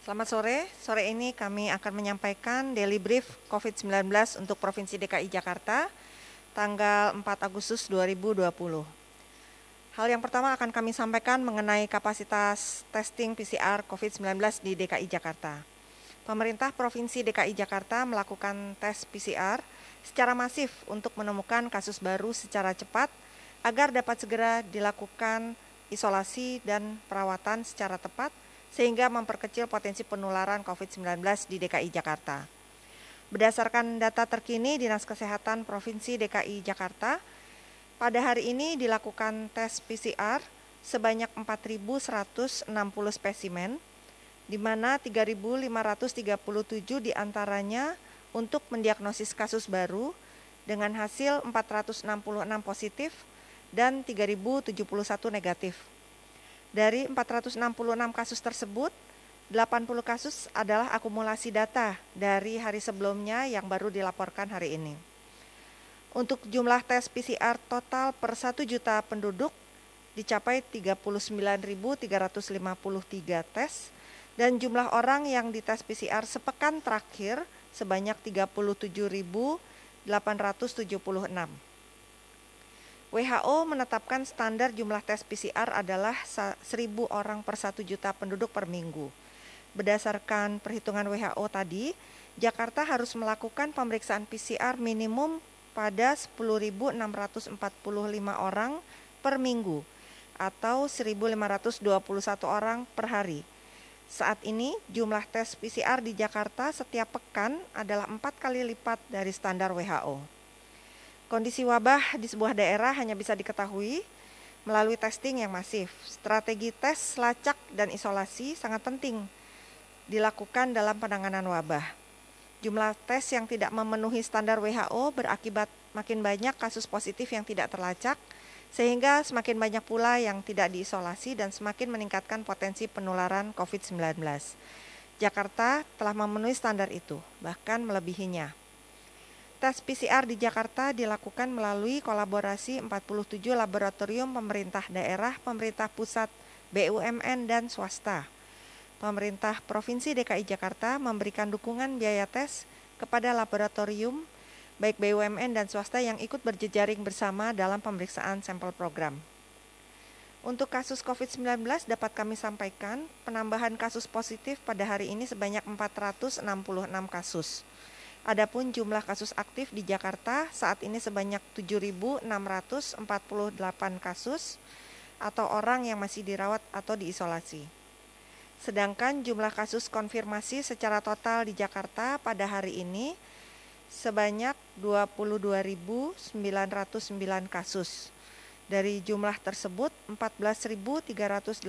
Selamat sore. Sore ini kami akan menyampaikan daily brief COVID-19 untuk Provinsi DKI Jakarta tanggal 4 Agustus 2020. Hal yang pertama akan kami sampaikan mengenai kapasitas testing PCR COVID-19 di DKI Jakarta. Pemerintah Provinsi DKI Jakarta melakukan tes PCR secara masif untuk menemukan kasus baru secara cepat agar dapat segera dilakukan isolasi dan perawatan secara tepat sehingga memperkecil potensi penularan COVID-19 di DKI Jakarta. Berdasarkan data terkini Dinas Kesehatan Provinsi DKI Jakarta, pada hari ini dilakukan tes PCR sebanyak 4.160 spesimen, di mana 3.537 diantaranya untuk mendiagnosis kasus baru dengan hasil 466 positif dan 3.071 negatif. Dari 466 kasus tersebut, 80 kasus adalah akumulasi data dari hari sebelumnya yang baru dilaporkan hari ini. Untuk jumlah tes PCR total per 1 juta penduduk dicapai 39.353 tes dan jumlah orang yang dites PCR sepekan terakhir sebanyak 37.876. WHO menetapkan standar jumlah tes PCR adalah 1.000 orang per 1 juta penduduk per minggu. Berdasarkan perhitungan WHO tadi, Jakarta harus melakukan pemeriksaan PCR minimum pada 10.645 orang per minggu atau 1.521 orang per hari. Saat ini jumlah tes PCR di Jakarta setiap pekan adalah 4 kali lipat dari standar WHO. Kondisi wabah di sebuah daerah hanya bisa diketahui melalui testing yang masif. Strategi tes, lacak, dan isolasi sangat penting dilakukan dalam penanganan wabah. Jumlah tes yang tidak memenuhi standar WHO berakibat makin banyak kasus positif yang tidak terlacak, sehingga semakin banyak pula yang tidak diisolasi dan semakin meningkatkan potensi penularan COVID-19. Jakarta telah memenuhi standar itu, bahkan melebihinya. Tes PCR di Jakarta dilakukan melalui kolaborasi 47 laboratorium pemerintah daerah, pemerintah pusat, BUMN, dan swasta. Pemerintah Provinsi DKI Jakarta memberikan dukungan biaya tes kepada laboratorium, baik BUMN dan swasta yang ikut berjejaring bersama dalam pemeriksaan sampel program. Untuk kasus COVID-19 dapat kami sampaikan penambahan kasus positif pada hari ini sebanyak 466 kasus. Adapun jumlah kasus aktif di Jakarta saat ini sebanyak 7.648 kasus atau orang yang masih dirawat atau diisolasi. Sedangkan jumlah kasus konfirmasi secara total di Jakarta pada hari ini sebanyak 22.909 kasus. Dari jumlah tersebut 14.381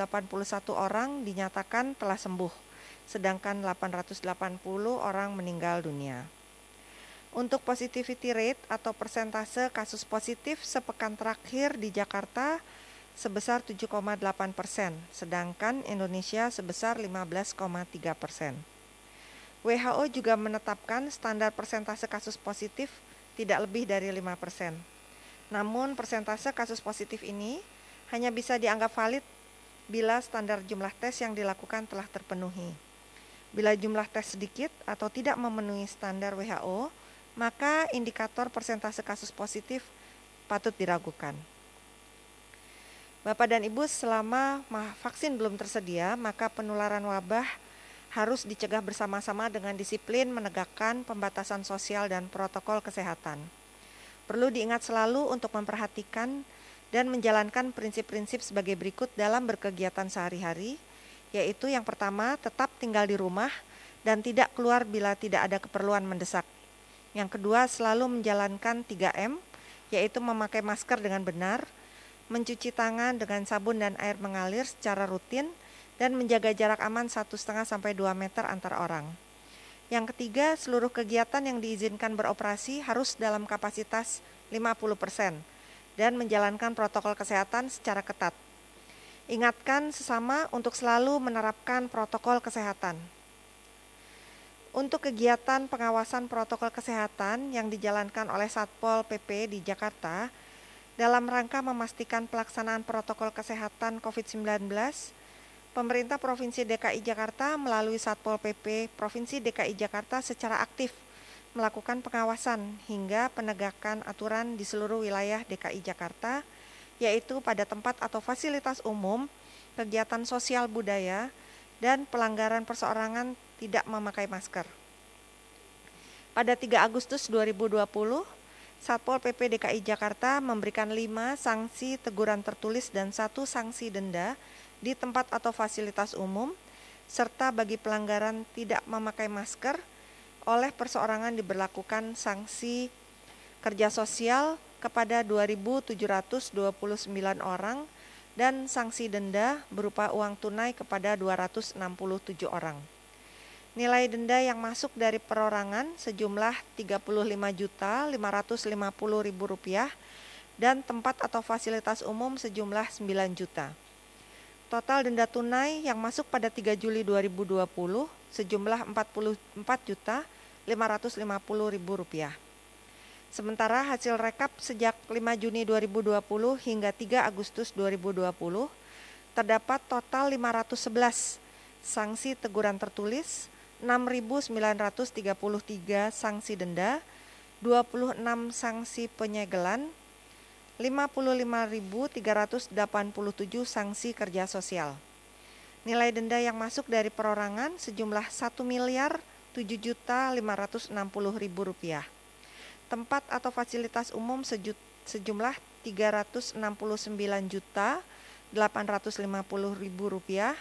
orang dinyatakan telah sembuh, sedangkan 880 orang meninggal dunia. Untuk positivity rate atau persentase kasus positif sepekan terakhir di Jakarta sebesar 7,8%, sedangkan Indonesia sebesar 15,3%. WHO juga menetapkan standar persentase kasus positif tidak lebih dari 5%. Namun persentase kasus positif ini hanya bisa dianggap valid bila standar jumlah tes yang dilakukan telah terpenuhi. Bila jumlah tes sedikit atau tidak memenuhi standar WHO, maka indikator persentase kasus positif patut diragukan. Bapak dan Ibu, selama vaksin belum tersedia, maka penularan wabah harus dicegah bersama-sama dengan disiplin menegakkan pembatasan sosial dan protokol kesehatan. Perlu diingat selalu untuk memperhatikan dan menjalankan prinsip-prinsip sebagai berikut dalam berkegiatan sehari-hari, yaitu yang pertama, tetap tinggal di rumah dan tidak keluar bila tidak ada keperluan mendesak. Yang kedua, selalu menjalankan 3M, yaitu memakai masker dengan benar, mencuci tangan dengan sabun dan air mengalir secara rutin, dan menjaga jarak aman 1,5 sampai 2 meter antar orang. Yang ketiga, seluruh kegiatan yang diizinkan beroperasi harus dalam kapasitas 50% dan menjalankan protokol kesehatan secara ketat. Ingatkan sesama untuk selalu menerapkan protokol kesehatan. Untuk kegiatan pengawasan protokol kesehatan yang dijalankan oleh Satpol PP di Jakarta dalam rangka memastikan pelaksanaan protokol kesehatan COVID-19, pemerintah Provinsi DKI Jakarta melalui Satpol PP Provinsi DKI Jakarta secara aktif melakukan pengawasan hingga penegakan aturan di seluruh wilayah DKI Jakarta, yaitu pada tempat atau fasilitas umum, kegiatan sosial budaya, dan pelanggaran perseorangan tidak memakai masker. Pada 3 Agustus 2020, Satpol PP DKI Jakarta memberikan 5 sanksi teguran tertulis dan 1 sanksi denda di tempat atau fasilitas umum, serta bagi pelanggaran tidak memakai masker oleh perseorangan diberlakukan sanksi kerja sosial kepada 2.729 orang dan sanksi denda berupa uang tunai kepada 267 orang. Nilai denda yang masuk dari perorangan sejumlah Rp35.550.000 dan tempat atau fasilitas umum sejumlah 9 juta. Total denda tunai yang masuk pada 3 Juli 2020 sejumlah Rp44.550.000. Sementara hasil rekap sejak 5 Juni 2020 hingga 3 Agustus 2020 terdapat total 511 sanksi teguran tertulis, 6.933 sanksi denda, 26 sanksi penyegelan, 55.387 sanksi kerja sosial. Nilai denda yang masuk dari perorangan sejumlah Rp1.007.560.000. Tempat atau fasilitas umum sejumlah Rp369.850.000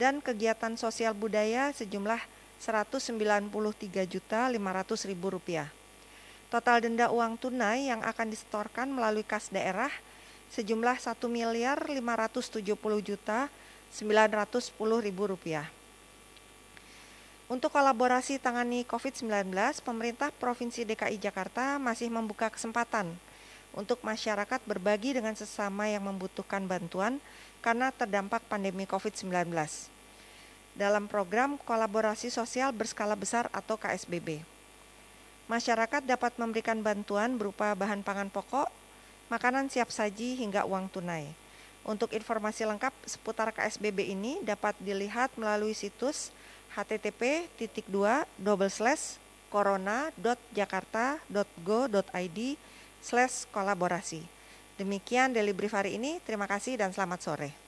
dan kegiatan sosial budaya sejumlah Rp193.500.000. Total denda uang tunai yang akan disetorkan melalui kas daerah sejumlah Rp1.570.910.000. Untuk kolaborasi tangani COVID-19, pemerintah Provinsi DKI Jakarta masih membuka kesempatan untuk masyarakat berbagi dengan sesama yang membutuhkan bantuan karena terdampak pandemi COVID-19 dalam program kolaborasi sosial berskala besar atau KSBB. Masyarakat dapat memberikan bantuan berupa bahan pangan pokok, makanan siap saji hingga uang tunai. Untuk informasi lengkap seputar KSBB ini dapat dilihat melalui situs http://corona.jakarta.go.id/kolaborasi. Demikian Daily Brief hari ini, terima kasih dan selamat sore.